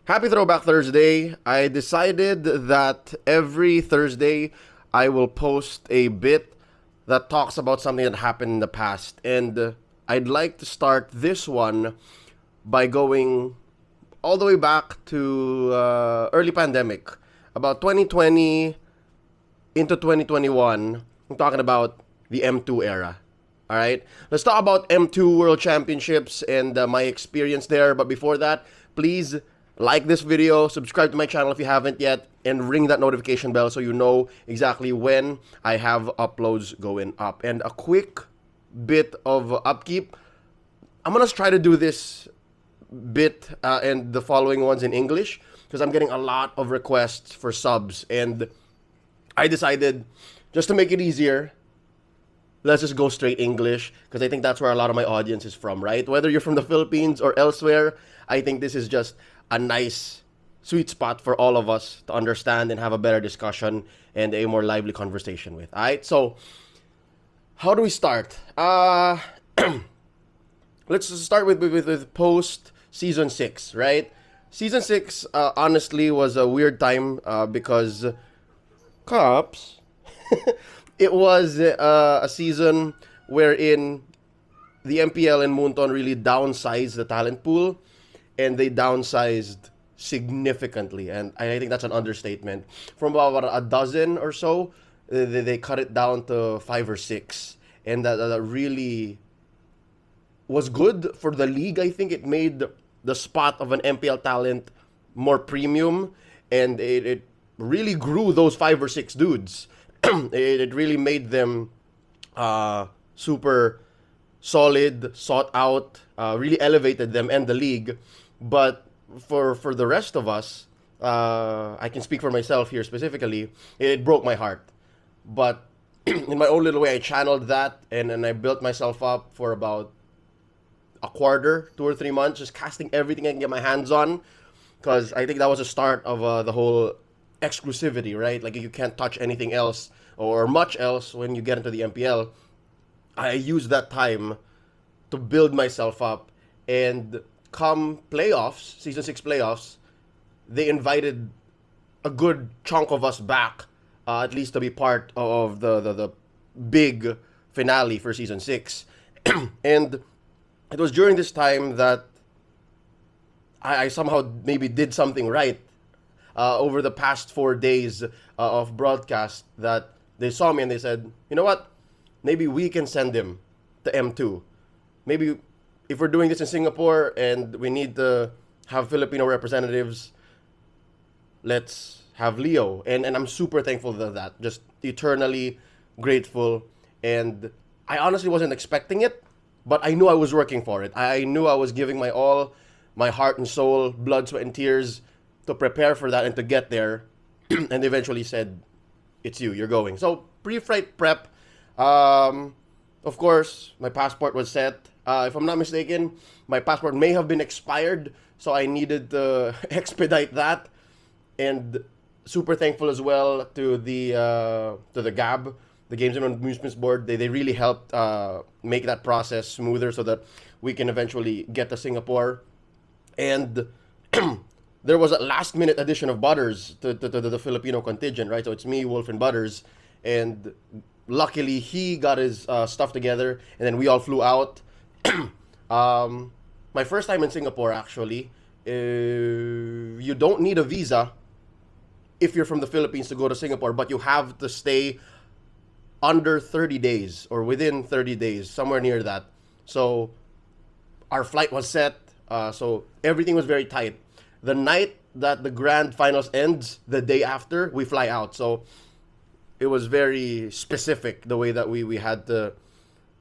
Happy Throwback Thursday. I decided that every Thursday I will post a bit that talks about something that happened in the past. And I'd like to start this one by going all the way back to early pandemic, about 2020 into 2021. I'm talking about the M2 era. All right, let's talk about M2 World Championships and my experience there. But before that, please like this video, subscribe to my channel if you haven't yet, and ring that notification bell so you know exactly when I have uploads going up. And a quick bit of upkeep. I'm gonna try to do this bit and the following ones in English because I'm getting a lot of requests for subs, and I decided just to make it easier, let's just go straight English because I think that's where a lot of my audience is from, right? Whether you're from the Philippines or elsewhere, I think this is just a nice sweet spot for all of us to understand and have a better discussion and a more lively conversation with. All right, so how do we start? Let's start with post season 6, right? Season 6 honestly was a weird time because cops. It was a season wherein the MPL and Moonton really downsized the talent pool, and they downsized significantly. And I think that's an understatement. From about a dozen or so, they cut it down to 5 or 6. And that really was good for the league. I think it made the spot of an MPL talent more premium, and it really grew those 5 or 6 dudes. It really made them super solid, sought out, really elevated them and the league. But for the rest of us, I can speak for myself here specifically, it broke my heart. But in my own little way, I channeled that, and I built myself up for about a quarter, 2 or 3 months, just casting everything I can get my hands on. Because I think that was the start of the whole exclusivity, right? Like you can't touch anything else or much else when you get into the MPL. I used that time to build myself up, and come playoffs, season 6 playoffs, they invited a good chunk of us back, at least to be part of the big finale for season 6. And it was during this time that I somehow maybe did something right over the past 4 days of broadcast, that they saw me and they said, you know what, maybe we can send him to M2. Maybe if we're doing this in Singapore and we need to have Filipino representatives, let's have Leo. And I'm super thankful for that. Just eternally grateful. And I honestly wasn't expecting it, but I knew I was working for it. I knew I was giving my all, my heart and soul, blood, sweat, and tears to prepare for that and to get there. And they eventually said, it's you, you're going. So pre-flight prep, of course, my passport was set. If I'm not mistaken, my passport may have been expired, so I needed to expedite that. And super thankful as well to the GAB, the Games and Amusements Board. They really helped make that process smoother so that we can eventually get to Singapore. And there was a last minute addition of Butters to the Filipino contingent, right? So it's me, Wolf, and Butters. And luckily, he got his stuff together, and then we all flew out. My first time in Singapore, actually. You don't need a visa if you're from the Philippines to go to Singapore, but you have to stay under 30 days or within 30 days, somewhere near that. So our flight was set, so everything was very tight. The night that the grand finals ends, the day after, we fly out. So it was very specific the way that we had to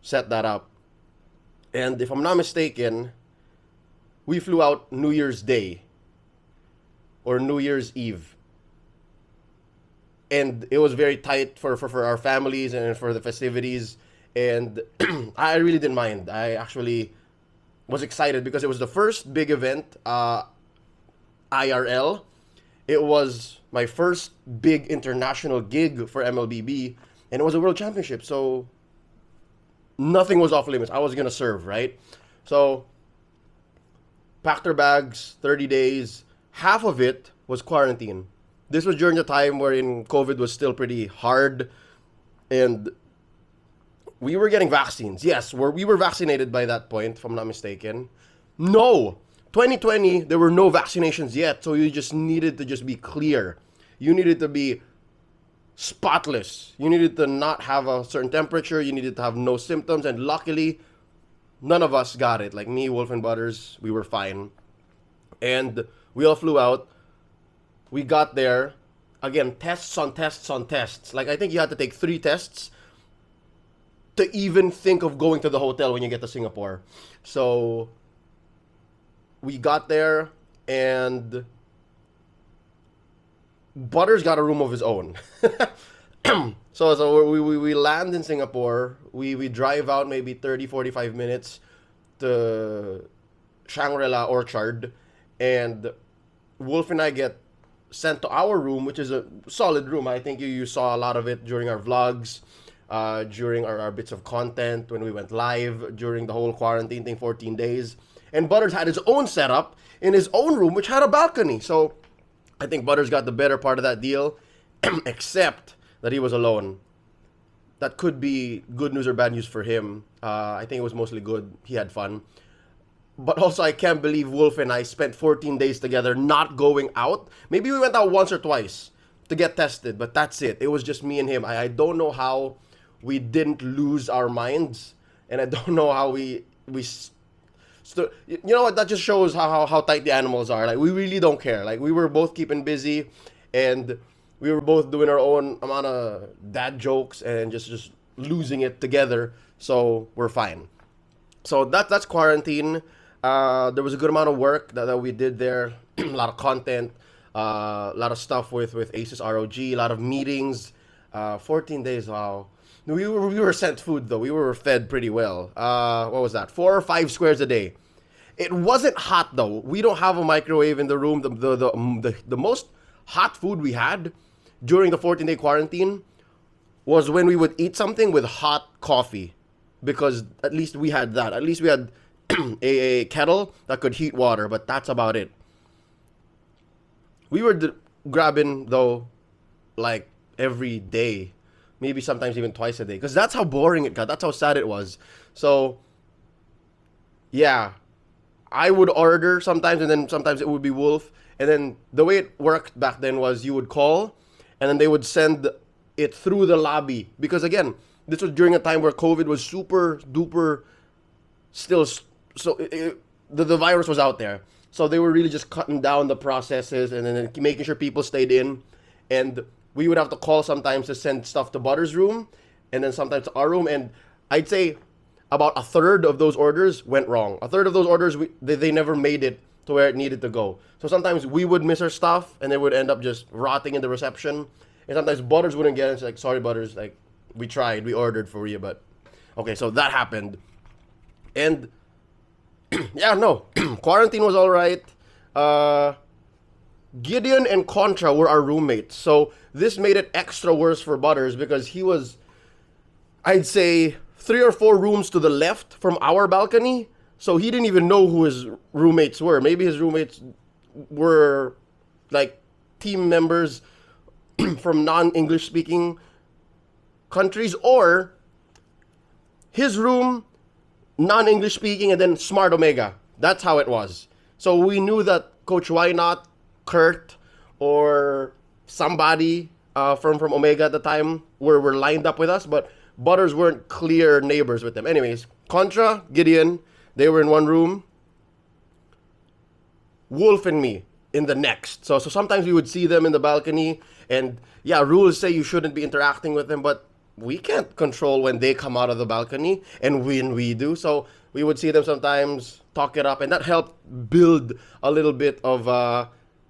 set that up. And if I'm not mistaken, we flew out New Year's Day or New Year's Eve. And it was very tight for our families and for the festivities. And I really didn't mind. I actually was excited because it was the first big event, IRL. It was my first big international gig for MLBB, and it was a world championship. So nothing was off limits. I was going to serve, right? So packed our bags, 30 days, half of it was quarantine. This was during the time wherein COVID was still pretty hard, and we were getting vaccines. Yes, we were vaccinated by that point, if I'm not mistaken. No, 2020, there were no vaccinations yet, so you just needed to just be clear. You needed to be spotless. You needed to not have a certain temperature. You needed to have no symptoms, and luckily, none of us got it. Like me, Wolf, and Butters, we were fine. And we all flew out. We got there. Again, tests on tests on tests. Like, I think you had to take 3 tests to even think of going to the hotel when you get to Singapore. So, we got there, and Butters got a room of his own. So we land in Singapore. We drive out maybe 30-45 minutes to Shangri-La Orchard, and Wolf and I get sent to our room, which is a solid room. I think you saw a lot of it during our vlogs, during our bits of content when we went live during the whole quarantine thing, 14 days. And Butters had his own setup in his own room, which had a balcony. So I think Butters got the better part of that deal, except that he was alone. That could be good news or bad news for him. I think it was mostly good. He had fun. But also, I can't believe Wolf and I spent 14 days together not going out. Maybe we went out once or twice to get tested, but that's it. It was just me and him. I don't know how we didn't lose our minds, and I don't know how we you know what? That just shows how tight the animals are. Like, we really don't care. Like, we were both keeping busy, and we were both doing our own amount of dad jokes and just losing it together. So we're fine. So that's quarantine. There was a good amount of work that we did there. A lot of content, a lot of stuff with Aces ROG, a lot of meetings. 14 days, wow. We were sent food though. We were fed pretty well. What was that? 4 or 5 squares a day. It wasn't hot though. We don't have a microwave in the room. The most hot food we had during the 14-day quarantine was when we would eat something with hot coffee, because at least we had that. At least we had a kettle that could heat water, but that's about it. We were grabbing though, like every day, maybe sometimes even twice a day, because that's how boring it got. That's how sad it was. So yeah, I would order sometimes, and then sometimes it would be Wolf. And then the way it worked back then was you would call, and then they would send it through the lobby. Because again, this was during a time where COVID was super duper still, so the virus was out there. So they were really just cutting down the processes and then making sure people stayed in. And we would have to call sometimes to send stuff to Butters' room, and then sometimes to our room. And I'd say about a third of those orders went wrong. A third of those orders, they never made it to where it needed to go. So sometimes we would miss our stuff, and they would end up just rotting in the reception. And sometimes Butters wouldn't get it. It's like, sorry, Butters, like, we tried, we ordered for you, but okay, so that happened. And yeah, no, quarantine was all right. Gideon and Contra were our roommates, so this made it extra worse for Butters because he was, I'd say, 3 or 4 rooms to the left from our balcony, so he didn't even know who his roommates were. Maybe his roommates were like team members from non-English speaking countries, or his room, non-English speaking, and then Smart Omega. That's how it was. So we knew that Coach Why Not, Kurt, or somebody from Omega at the time were lined up with us, but Butters weren't clear neighbors with them. Anyways, Contra, Gideon, they were in one room. Wolf and me in the next. So sometimes we would see them in the balcony, and yeah, rules say you shouldn't be interacting with them, but we can't control when they come out of the balcony, and when we do. So we would see them sometimes, talk it up, and that helped build a little bit of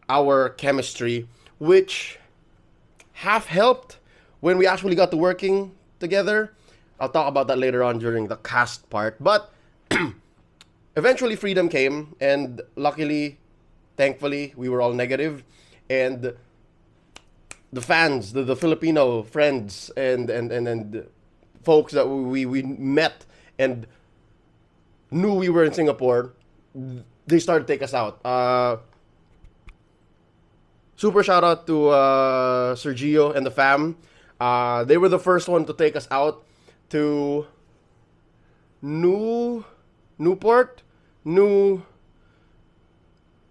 our chemistry, which half helped when we actually got to working together. I'll talk about that later on during the cast part. But eventually freedom came, and luckily, thankfully, we were all negative, and the fans, the Filipino friends and folks that we met and knew we were in Singapore, they started to take us out. super shout out to Sergio and the fam. They were the first one to take us out to Newport.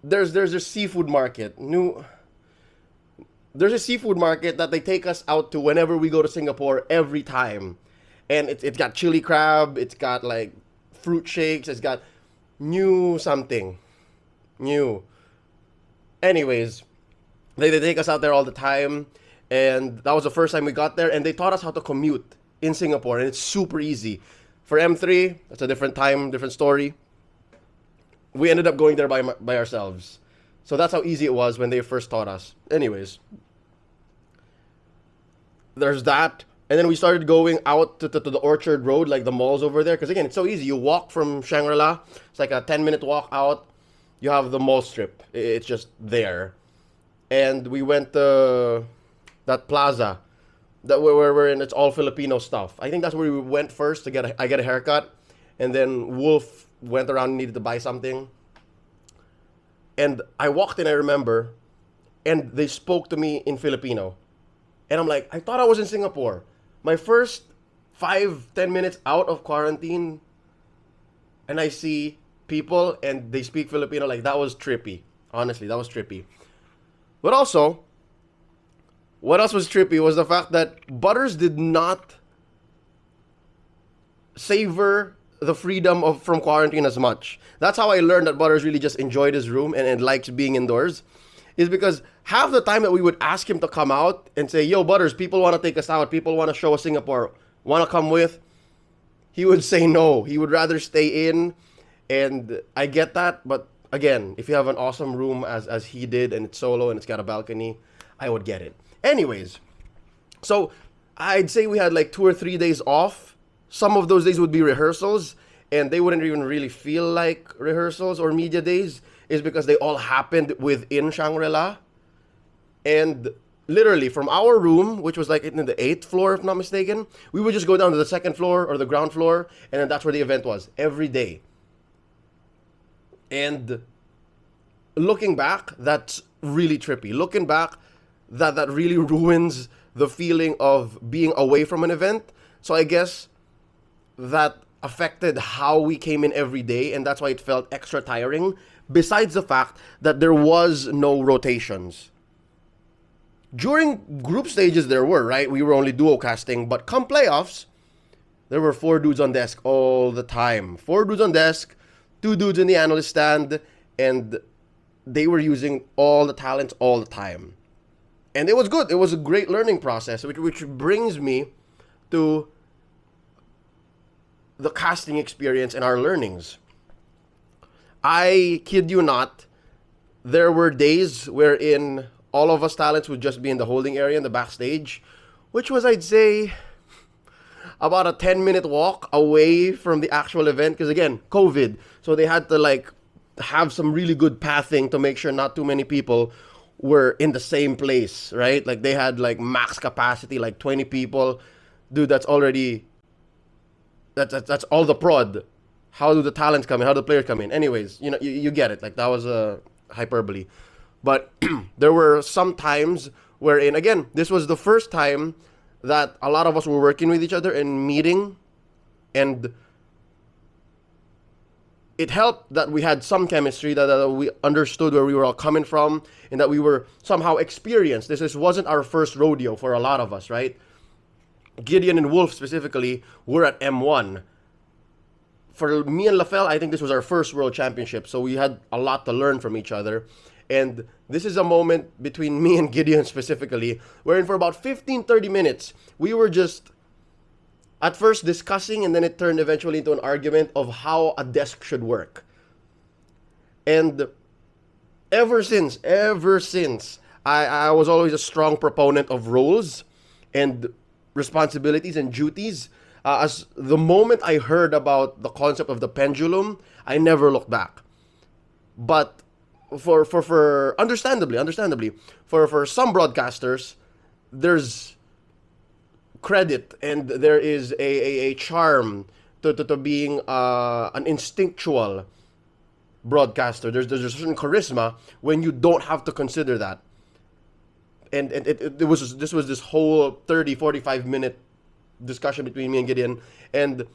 There's a seafood market. There's a seafood market that they take us out to whenever we go to Singapore every time. And it's got chili crab, it's got like fruit shakes, it's got new something. New. Anyways, they take us out there all the time. And that was the first time we got there. And they taught us how to commute in Singapore. And it's super easy. For M3, that's a different time, different story. We ended up going there by ourselves. So that's how easy it was when they first taught us. Anyways, there's that. And then we started going out to the Orchard Road, like the malls over there. Because again, it's so easy. You walk from Shangri-La. It's like a 10-minute walk out. You have the mall strip. It's just there. And we went to that plaza that where we're in. It's all Filipino stuff. I think that's where we went first to get a haircut. And then Wolf went around and needed to buy something. And I walked in, I remember, and they spoke to me in Filipino. And I'm like, I thought I was in Singapore. My first 5-10 minutes out of quarantine, and I see people and they speak Filipino. Like, that was trippy. Honestly, that was trippy. But also, what else was trippy was the fact that Butters did not savor the freedom from quarantine as much. That's how I learned that Butters really just enjoyed his room and likes being indoors. Is because half the time that we would ask him to come out and say, yo, Butters, people want to take us out. People want to show us Singapore. Want to come with? He would say no. He would rather stay in. And I get that. But again, if you have an awesome room as he did and it's solo and it's got a balcony, I would get it. Anyways, so I'd say we had like 2 or 3 days off. Some of those days would be rehearsals, and they wouldn't even really feel like rehearsals or media days, is because they all happened within Shangri-La. And literally from our room, which was like in the 8th floor, if not mistaken, we would just go down to the 2nd floor or the ground floor, and then that's where the event was every day. And looking back, that's really trippy. Looking back, that really ruins the feeling of being away from an event. So I guess that affected how we came in every day, and that's why it felt extra tiring, besides the fact that there was no rotations. During group stages there were, right? We were only duo casting, but come playoffs, there were 4 dudes on desk all the time. 4 dudes on desk, 2 dudes in the analyst stand, and they were using all the talents all the time. And it was good. It was a great learning process, which brings me to the casting experience and our learnings. I kid you not, there were days wherein all of us talents would just be in the holding area in the backstage, which was, I'd say, about a 10-minute walk away from the actual event. Because again, COVID. So they had to like have some really good pathing to make sure not too many people were in the same place, right? Like they had like max capacity, like 20 people. Dude, that's already... That's all the prod. How do the talents come in? How do the players come in? Anyways, you know, you get it. Like, that was a hyperbole. But there were some times wherein, again, this was the first time that a lot of us were working with each other and meeting. And it helped that we had some chemistry, that we understood where we were all coming from, and that we were somehow experienced. This wasn't our first rodeo for a lot of us, right? Gideon and Wolf specifically were at M1. For me and LaFell, I think this was our first world championship, so we had a lot to learn from each other. And this is a moment between me and Gideon specifically, wherein for about 15-30 minutes, we were just at first discussing, and then it turned eventually into an argument of how a desk should work. And ever since, I was always a strong proponent of roles and responsibilities and duties. As the moment I heard about the concept of the pendulum, I never looked back. But for understandably, for some broadcasters, there's credit and there is a charm to being an instinctual broadcaster. There's a certain charisma when you don't have to consider that. and it was this whole 30-45 minute discussion between me and Gideon, and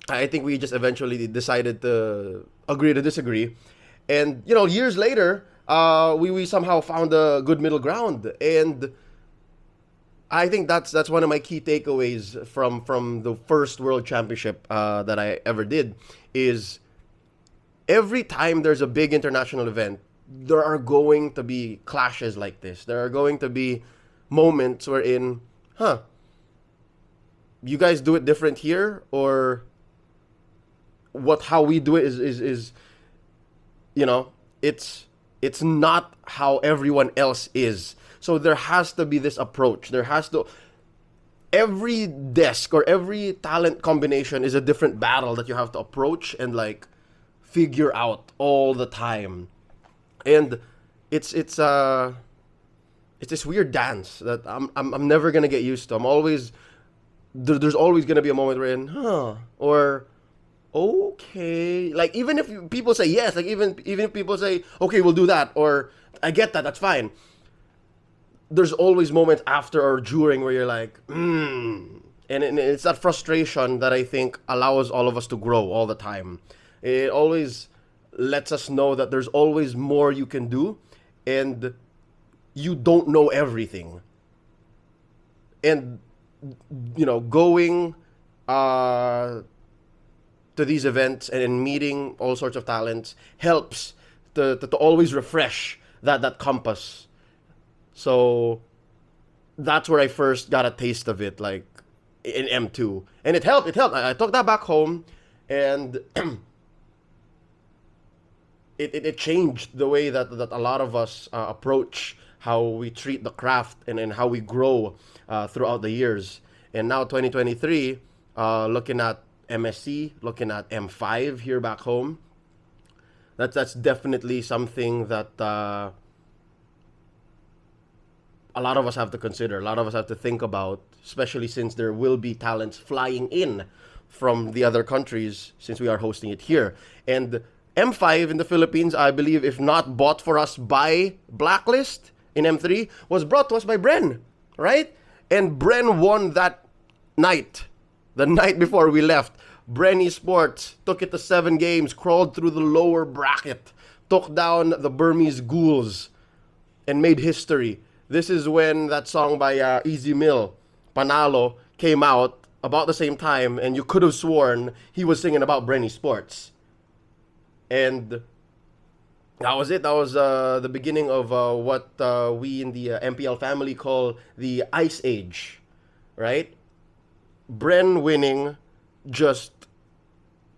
I think we just eventually decided to agree to disagree. And years later, we somehow found a good middle ground, and I think that's one of my key takeaways from the first World Championship that I ever did is every time there's a big international event, there are going to be clashes like this. There are going to be moments wherein, you guys do it different here, or how we do it is it's not how everyone else is. So there has to be this approach. Every desk or every talent combination is a different battle that you have to approach and like figure out all the time. And it's this weird dance that I'm never gonna get used to. There's always gonna be a moment wherein, or okay, like even if people say yes, like even if people say okay, we'll do that, or I get that, that's fine. There's always moments after or during where you're like, and it's that frustration that I think allows all of us to grow all the time. It always lets us know that there's always more you can do, and you don't know everything. And going to these events and meeting all sorts of talents helps to always refresh that compass. So that's where I first got a taste of it, like in M2, and it helped. I took that back home, and it changed the way that a lot of us approach how we treat the craft and how we grow throughout the years. And now 2023, looking at MSC, looking at M5 here back home, that's definitely something that a lot of us have to consider, a lot of us have to think about, especially since there will be talents flying in from the other countries since we are hosting it here. And M5 in the Philippines, I believe, if not bought for us by Blacklist in M3, was brought to us by Bren, right? And Bren won that night, the night before we left. Bren Esports took it to 7 games, crawled through the lower bracket, took down the Burmese Ghouls, and made history. This is when that song by Easy Mill, Panalo, came out about the same time, and you could have sworn he was singing about Bren Esports. And that was it. That was the beginning of what we in the MPL family call the Ice Age, right? Bren winning just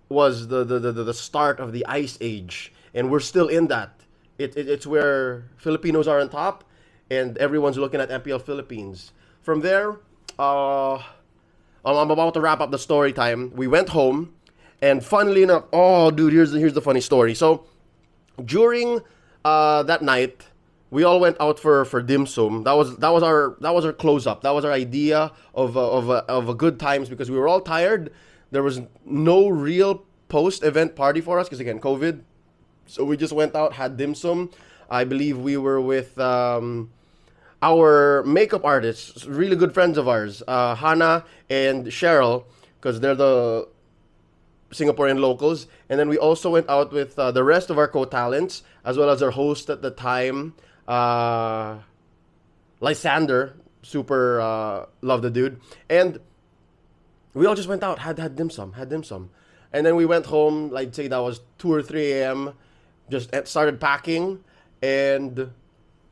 was the start of the Ice Age, and we're still in that. It's where Filipinos are on top, and everyone's looking at MPL Philippines. From there, I'm about to wrap up the story time. We went home, and funnily enough, here's the funny story. So during that night, we all went out for dim sum. That was our close up. That was our idea of a good times, because we were all tired. There was no real post event party for us because again COVID. So we just went out, had dim sum. I believe we were with our makeup artists, really good friends of ours, Hannah and Cheryl, because they're the Singaporean locals. And then we also went out with the rest of our co-talents, as well as our host at the time, Lysander. Super love the dude. And we all just went out, had dim sum. And then we went home, I'd say that was 2 or 3 a.m., just started packing. And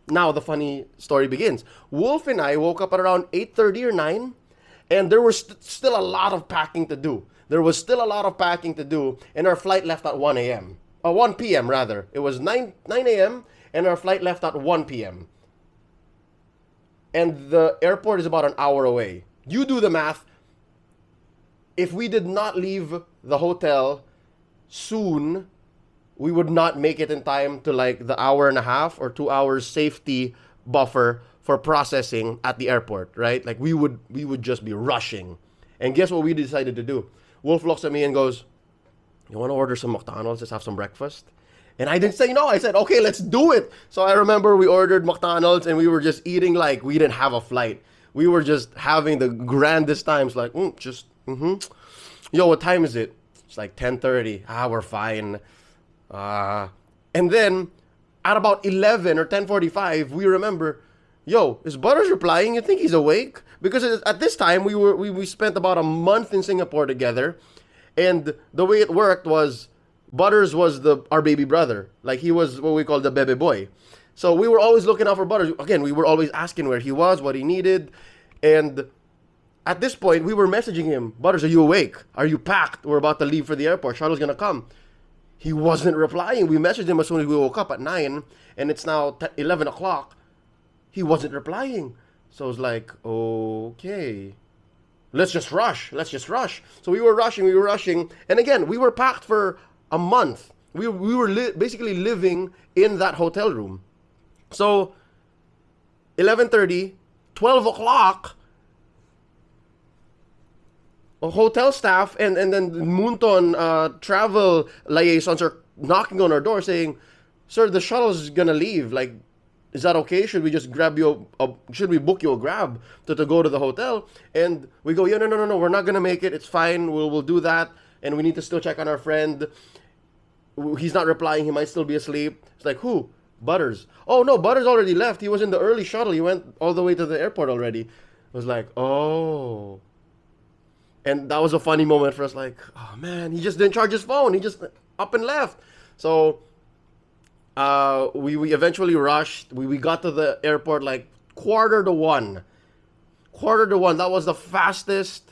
now the funny story begins. Wolf and I woke up at around 8:30 or 9, and there was still a lot of packing to do. And our flight left at 1 a.m. 1 p.m. rather. It was 9 a.m. and our flight left at 1 p.m. And the airport is about an hour away. You do the math. If we did not leave the hotel soon, we would not make it in time to like the hour and a half or 2 hours safety buffer for processing at the airport, right? Like we would just be rushing. And guess what we decided to do? Wolf looks at me and goes, "You want to order some McDonald's, just have some breakfast?" And I didn't say no. I said, okay, let's do it. So I remember we ordered McDonald's and we were just eating like we didn't have a flight. We were just having the grandest times. Like, yo, what time is it? It's like 10:30. We're fine. And then at about 11 or 10:45, we remember, yo, is Butters replying? You think he's awake? Because at this time, we spent about a month in Singapore together. And the way it worked was, Butters was our baby brother. Like, he was what we call the bebe boy. So we were always looking out for Butters. Again, we were always asking where he was, what he needed. And at this point, we were messaging him, Butters, are you awake? Are you packed? We're about to leave for the airport. Shuttle's gonna come. He wasn't replying. We messaged him as soon as we woke up at 9, and it's now 11 o'clock. He wasn't replying. So I was like, okay, let's just rush. So we were rushing. And again, we were packed for a month. We were basically living in that hotel room. So 11:30, 12 o'clock, hotel staff and then Moonton travel liaisons are knocking on our door saying, sir, the shuttle's gonna leave. Like, is that okay? Should we just grab you should we book you a grab to go to the hotel? And we go, yeah, no, we're not gonna make it. It's fine. We'll do that. And we need to still check on our friend. He's not replying. He might still be asleep. It's like, who? Butters. Oh, no, Butters already left. He was in the early shuttle. He went all the way to the airport already. I was like, oh. And that was a funny moment for us. Like, oh, man, he just didn't charge his phone. He just up and left. So we eventually rushed. We got to the airport like 1:45. 1:45. That was the fastest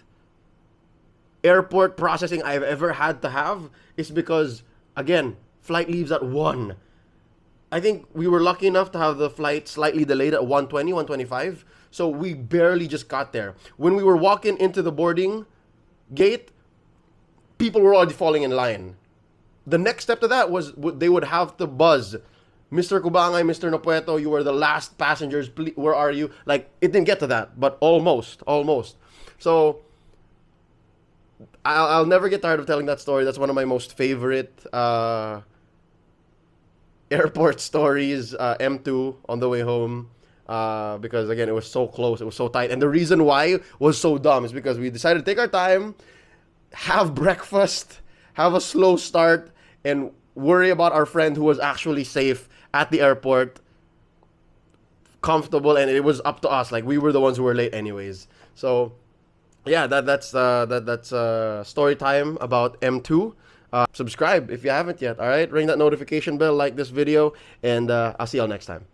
airport processing I've ever had to have. It's because, again, flight leaves at 1. I think we were lucky enough to have the flight slightly delayed at 1:20, 1:25. So we barely just got there. When we were walking into the boarding gate, people were already falling in line. The next step to that was they would have to buzz, Mr. Kubangay, Mr. Nopueto, you were the last passengers. Please, where are you? Like, it didn't get to that, but almost. So I'll never get tired of telling that story. That's one of my most favorite airport stories. M2 on the way home. Because again, it was so close, it was so tight, and the reason why was so dumb is because we decided to take our time, have breakfast, have a slow start, and worry about our friend who was actually safe at the airport, comfortable, and it was up to us. Like, we were the ones who were late anyways. So yeah, that's story time about M2. Subscribe if you haven't yet. All right, ring that notification bell, like this video, and I'll see y'all next time.